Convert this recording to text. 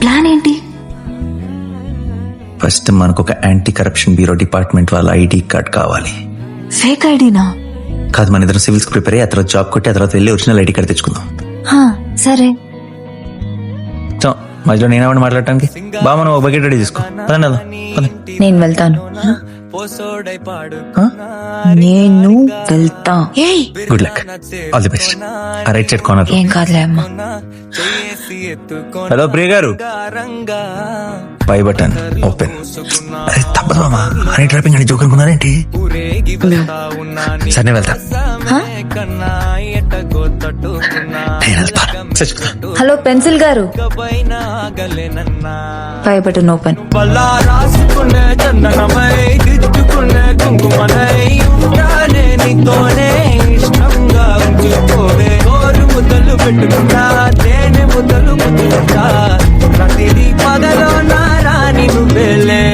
Plan ఏంటి? First మనకు ఒక యాంటీ కరప్షన్ బ్యూరో డిపార్ట్మెంట్ వాళ్ళ ఐడి కార్డ్ కావాలి. ఫేక్ ఐడినా? కాదు, మన ఇద్దరు సివిల్స్ ప్రిపేర్ అయ్యి ఆ తర్వాత జాబ్ కొట్టి ఆ తర్వాత వెళ్ళి ఒరిజినల్ ఐడి కార్డ్ తెచ్చుకుందాం. సరే. సో మధ్యలో నేనేమని మాట్లాడటానికి బా మనం ఒక బకెట్ రెడీ తీసుకో. నేను వెళ్తాను. నేను వెళ్తా. Good luck, all the best. ఆ రైట్ సైడ్ కార్నర్. ఏం కాదులే అమ్మా. హలో ప్రియ గారు, పై బటన్ ఓపెన్. అరే తప్పదు మామా, హనీ ట్రాపింగ్ అని జోక్ అనుకున్నారేంటి? సరే వెళ్తా. హలో పెన్సిల్ గారు, పై బటన్ ఓపెన్. పెట్టుకున్నా ప్రతిదీ పదలో నారాని నువ్వేలే.